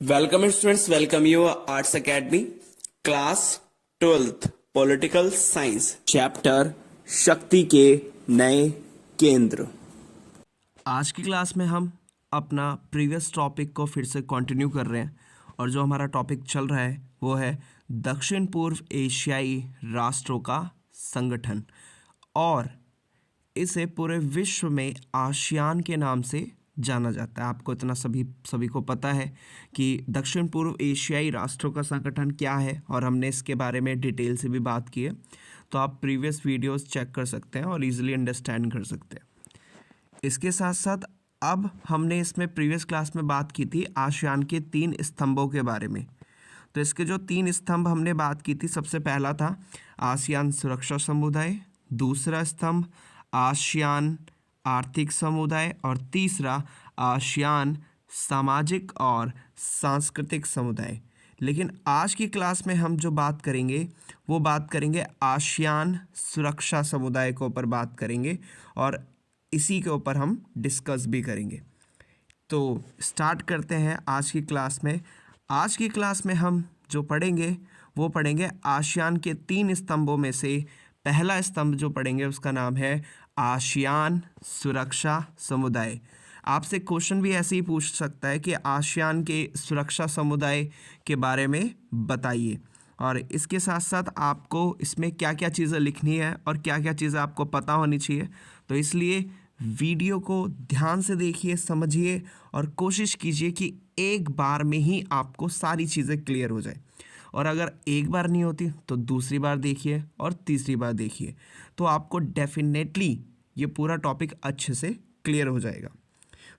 Welcome students, welcome you arts academy class 12th political science chapter शक्ति के नए केंद्र। आज की क्लास में हम अपना प्रीवियस टॉपिक को फिर से कंटिन्यू कर रहे हैं और जो हमारा टॉपिक चल रहा है वो है दक्षिण पूर्व एशियाई राष्ट्रों का संगठन, और इसे पूरे विश्व में आसियान के नाम से जाना जाता है। आपको इतना सभी को पता है कि दक्षिण पूर्व एशियाई राष्ट्रों का संगठन क्या है और हमने इसके बारे में डिटेल से भी बात की है, तो आप प्रीवियस वीडियोस चेक कर सकते हैं और इजीली अंडरस्टैंड कर सकते हैं। इसके साथ साथ अब हमने इसमें प्रीवियस क्लास में बात की थी आसियान के 3 स्तंभों के बारे में। तो इसके जो 3 स्तंभ हमने बात की थी, सबसे पहला था आसियान सुरक्षा समुदाय, दूसरा स्तंभ आसियान आर्थिक समुदाय और तीसरा आसियान सामाजिक और सांस्कृतिक समुदाय। लेकिन आज की क्लास में हम जो बात करेंगे वो बात करेंगे आसियान सुरक्षा समुदाय के ऊपर बात करेंगे और इसी के ऊपर हम डिस्कस भी करेंगे। तो स्टार्ट करते हैं आज की क्लास में। आज की क्लास में हम जो पढ़ेंगे वो पढ़ेंगे आसियान के 3 स्तंभों में से पहला स्तंभ जो पढ़ेंगे उसका नाम है आसियान सुरक्षा समुदाय। आपसे क्वेश्चन भी ऐसे ही पूछ सकता है कि आसियान के सुरक्षा समुदाय के बारे में बताइए, और इसके साथ साथ आपको इसमें क्या क्या चीज़ें लिखनी है और क्या क्या चीज़ें आपको पता होनी चाहिए। तो इसलिए वीडियो को ध्यान से देखिए, समझिए और कोशिश कीजिए कि एक बार में ही आपको सारी चीज़ें क्लियर हो जाए, और अगर एक बार नहीं होती तो दूसरी बार देखिए और तीसरी बार देखिए, तो आपको डेफिनेटली ये पूरा टॉपिक अच्छे से क्लियर हो जाएगा।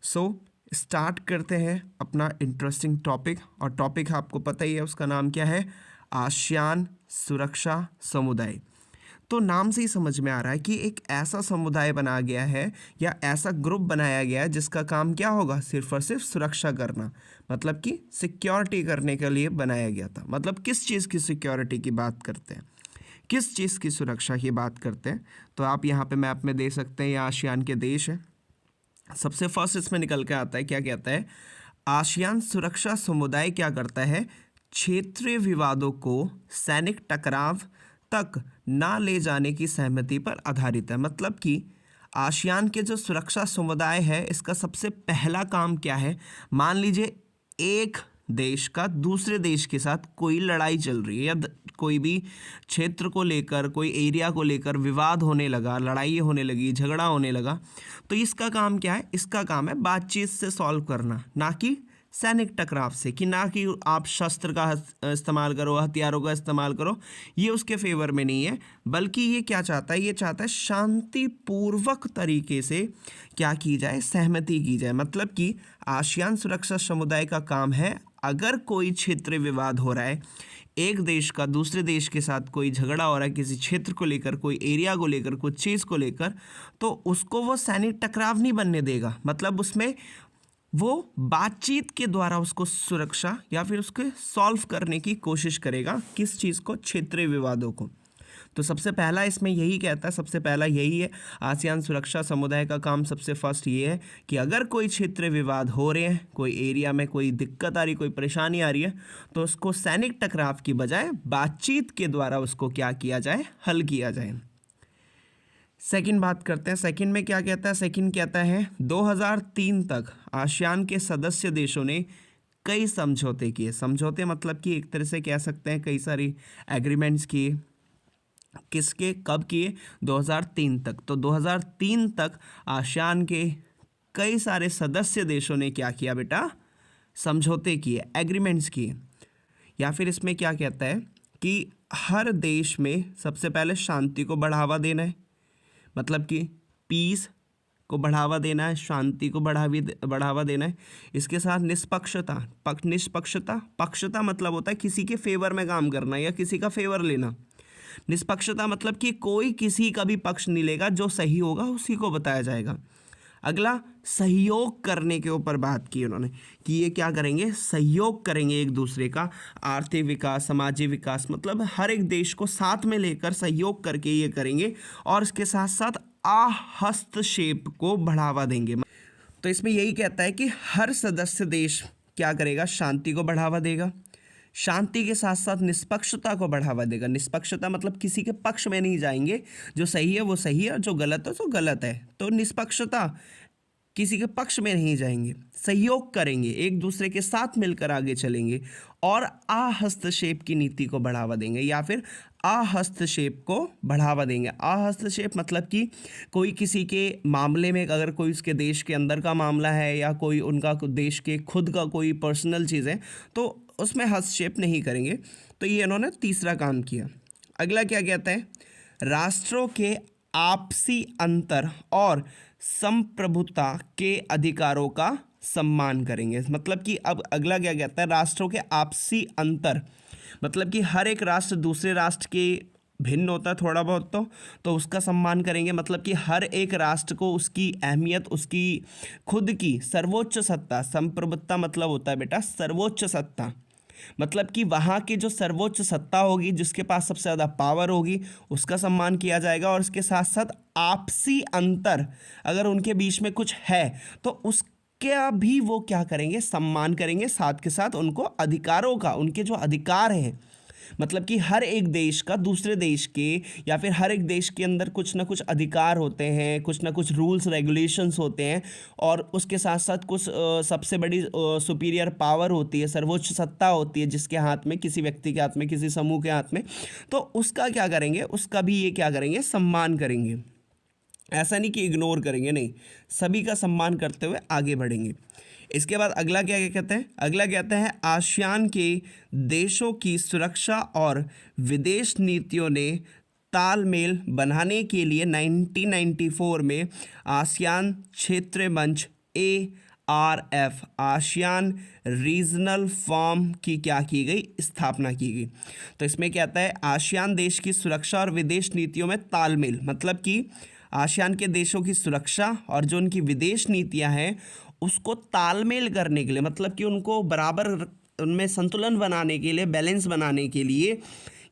सो स्टार्ट करते हैं अपना इंटरेस्टिंग टॉपिक, और टॉपिक आपको पता ही है उसका नाम क्या है, आसियान सुरक्षा समुदाय। तो नाम से ही समझ में आ रहा है कि एक ऐसा समुदाय बना गया है या ऐसा ग्रुप बनाया गया है जिसका काम क्या होगा, सिर्फ और सिर्फ सुरक्षा करना, मतलब कि सिक्योरिटी करने के लिए बनाया गया था। मतलब किस चीज़ की सिक्योरिटी की बात करते हैं, किस चीज़ की सुरक्षा की बात करते हैं, तो आप यहाँ पे मैप में दे सकते हैं, ये आसियान के देश हैं। सबसे फर्स्ट इसमें निकल के आता है, क्या कहता है, आसियान सुरक्षा समुदाय क्या करता है, क्षेत्रीय विवादों को सैनिक टकराव तक ना ले जाने की सहमति पर आधारित है। मतलब कि आसियान के जो सुरक्षा समुदाय है इसका सबसे पहला काम क्या है, मान लीजिए एक देश का दूसरे देश के साथ कोई लड़ाई चल रही है या कोई भी क्षेत्र को लेकर, कोई एरिया को लेकर विवाद होने लगा, लड़ाई होने लगी, झगड़ा होने लगा, तो इसका काम क्या है, इसका काम है बातचीत से सॉल्व करना, ना कि सैनिक टकराव से, कि ना कि आप शस्त्र का इस्तेमाल करो, हथियारों का इस्तेमाल करो, ये उसके फेवर में नहीं है। बल्कि ये क्या चाहता है, ये चाहता है शांतिपूर्वक तरीके से क्या की जाए, सहमति की जाए। मतलब कि आसियान सुरक्षा समुदाय का काम है, अगर कोई क्षेत्रीय विवाद हो रहा है, एक देश का दूसरे देश के साथ कोई झगड़ा हो रहा है किसी क्षेत्र को लेकर, कोई एरिया को लेकर, कुछ चीज़ को लेकर, तो उसको वो सैनिक टकराव नहीं बनने देगा। मतलब उसमें वो बातचीत के द्वारा उसको सुरक्षा या फिर उसके सॉल्व करने की कोशिश करेगा, किस चीज़ को, क्षेत्रीय विवादों को। तो सबसे पहला इसमें यही कहता है, सबसे पहला यही है, आसियान सुरक्षा समुदाय का काम सबसे फर्स्ट ये है कि अगर कोई क्षेत्रीय विवाद हो रहे हैं, कोई एरिया में कोई दिक्कत आ रही, कोई परेशानी आ रही है, तो उसको सैनिक टकराव की बजाय बातचीत के द्वारा उसको क्या किया जाए, हल किया जाए। सेकंड बात करते हैं, सेकंड में क्या कहता है, सेकंड कहता है 2003 तक आसियान के सदस्य देशों ने कई समझौते किए। समझौते मतलब कि एक तरह से कह सकते हैं कई सारी एग्रीमेंट्स किए। किसके, कब किए, 2003 तक। तो 2003 तक आसियान के कई सारे सदस्य देशों ने क्या किया बेटा, समझौते किए, एग्रीमेंट्स किए। या फिर इसमें क्या कहता है कि हर देश में सबसे पहले शांति को बढ़ावा देना है, मतलब कि पीस को बढ़ावा देना है, शांति को बढ़ावा देना है। इसके साथ निष्पक्षता, पक्षता मतलब होता है किसी के फेवर में काम करना या किसी का फेवर लेना। निष्पक्षता मतलब कि कोई किसी का भी पक्ष नहीं लेगा, जो सही होगा उसी को बताया जाएगा। अगला, सहयोग करने के ऊपर बात की उन्होंने कि ये क्या करेंगे, सहयोग करेंगे एक दूसरे का, आर्थिक विकास, सामाजिक विकास, मतलब हर एक देश को साथ में लेकर सहयोग करके ये करेंगे, और इसके साथ साथ हस्तक्षेप को बढ़ावा देंगे। तो इसमें यही कहता है कि हर सदस्य देश क्या करेगा, शांति को बढ़ावा देगा। शांति के साथ साथ निष्पक्षता को बढ़ावा देगा। निष्पक्षता मतलब किसी के पक्ष में नहीं जाएंगे, जो सही है वो सही है, जो गलत है तो गलत है। तो निष्पक्षता, किसी के पक्ष में नहीं जाएंगे। सहयोग करेंगे, एक दूसरे के साथ मिलकर आगे चलेंगे। और अहस्तक्षेप की नीति को बढ़ावा देंगे, या फिर अहस्तक्षेप को बढ़ावा देंगे। अहस्तक्षेप मतलब कि कोई किसी के मामले में, अगर कोई उसके देश के अंदर का मामला है या कोई उनका देश के खुद का कोई पर्सनल चीज़ है, तो उसमें हस्तक्षेप नहीं करेंगे। तो ये इन्होंने तीसरा काम किया। अगला क्या कहते हैं, राष्ट्रों के आपसी अंतर और संप्रभुता के अधिकारों का सम्मान करेंगे। मतलब कि अब अगला क्या कहता है, राष्ट्रों के आपसी अंतर मतलब कि हर एक राष्ट्र दूसरे राष्ट्र के भिन्न होता है थोड़ा बहुत, तो उसका सम्मान करेंगे। मतलब कि हर एक राष्ट्र को उसकी अहमियत, उसकी खुद की सर्वोच्च सत्ता, संप्रभुता मतलब होता है बेटा सर्वोच्च सत्ता, मतलब कि वहाँ की जो सर्वोच्च सत्ता होगी, जिसके पास सबसे ज़्यादा पावर होगी, उसका सम्मान किया जाएगा। और इसके साथ साथ आपसी अंतर, अगर उनके बीच में कुछ है तो उसका भी वो क्या करेंगे, सम्मान करेंगे। साथ के साथ उनको अधिकारों का, उनके जो अधिकार हैं, मतलब कि हर एक देश का दूसरे देश के, या फिर हर एक देश के अंदर कुछ ना कुछ अधिकार होते हैं, कुछ ना कुछ रूल्स रेगुलेशंस होते हैं। और उसके साथ साथ कुछ सबसे बड़ी सुपीरियर पावर होती है, सर्वोच्च सत्ता होती है जिसके हाथ में, किसी व्यक्ति के हाथ में, किसी समूह के हाथ में। तो उसका क्या करेंगे, उसका भी ये क्या करेंगे, सम्मान करेंगे। ऐसा नहीं कि इग्नोर करेंगे, नहीं, सभी का सम्मान करते हुए आगे बढ़ेंगे। इसके बाद अगला क्या कहते हैं, अगला कहते हैं आसियान के देशों की सुरक्षा और विदेश नीतियों ने तालमेल बनाने के लिए 1994 में आसियान क्षेत्रीय मंच ARF, आसियान रीजनल फॉर्म की क्या की गई, स्थापना की गई। तो इसमें क्या कहता है, आसियान देश की सुरक्षा और विदेश नीतियों में तालमेल, मतलब कि आसियान के देशों की सुरक्षा और जो उनकी विदेश नीतियां हैं उसको तालमेल करने के लिए, मतलब कि उनको बराबर, उनमें संतुलन बनाने के लिए, बैलेंस बनाने के लिए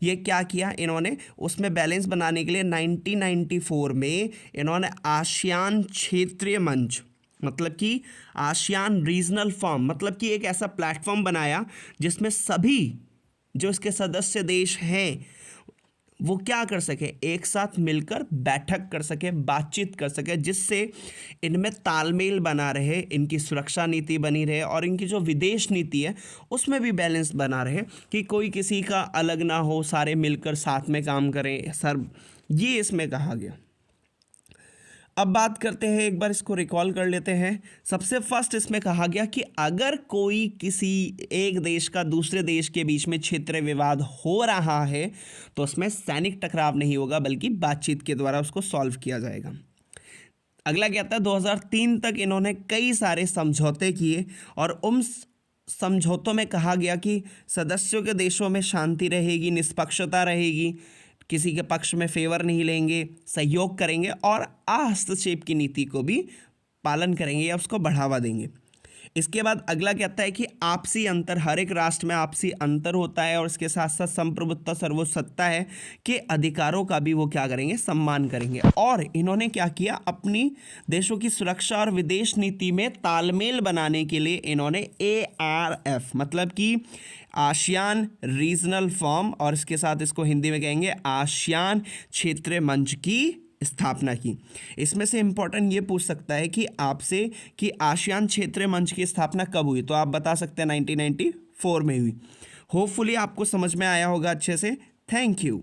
ये क्या किया इन्होंने, उसमें बैलेंस बनाने के लिए 1994 में इन्होंने आसियान क्षेत्रीय मंच, मतलब कि आसियान रीजनल फॉर्म, मतलब कि एक ऐसा प्लेटफॉर्म बनाया जिसमें सभी जो इसके सदस्य देश हैं वो क्या कर सके, एक साथ मिलकर बैठक कर सके, बातचीत कर सके, जिससे इनमें तालमेल बना रहे, इनकी सुरक्षा नीति बनी रहे और इनकी जो विदेश नीति है उसमें भी बैलेंस बना रहे, कि कोई किसी का अलग ना हो, सारे मिलकर साथ में काम करें सर, ये इसमें कहा गया। अब बात करते हैं, एक बार इसको रिकॉल कर लेते हैं। सबसे फर्स्ट इसमें कहा गया कि अगर कोई किसी एक देश का दूसरे देश के बीच में क्षेत्रीय विवाद हो रहा है तो उसमें सैनिक टकराव नहीं होगा, बल्कि बातचीत के द्वारा उसको सॉल्व किया जाएगा। अगला क्या था, 2003 तक इन्होंने कई सारे समझौते किए और उन समझौतों में कहा गया कि सदस्यों के देशों में शांति रहेगी, निष्पक्षता रहेगी, किसी के पक्ष में फेवर नहीं लेंगे, सहयोग करेंगे और अहस्तक्षेप की नीति को भी पालन करेंगे या उसको बढ़ावा देंगे। इसके बाद अगला कहता है कि आपसी अंतर, हर एक राष्ट्र में आपसी अंतर होता है और इसके साथ साथ संप्रभुत्ता, सर्वोच्च सत्ता है, के अधिकारों का भी वो क्या करेंगे, सम्मान करेंगे। और इन्होंने क्या किया, अपनी देशों की सुरक्षा और विदेश नीति में तालमेल बनाने के लिए इन्होंने ARF, मतलब कि आसियान रीजनल फॉर्म, और इसके साथ इसको हिंदी में कहेंगे आसियान क्षेत्रीय मंच की स्थापना की। इसमें से इंपॉर्टेंट ये पूछ सकता है कि आपसे कि आसियान क्षेत्रीय मंच की स्थापना कब हुई, तो आप बता सकते हैं 1994 में हुई। होपफुली आपको समझ में आया होगा अच्छे से। Thank you.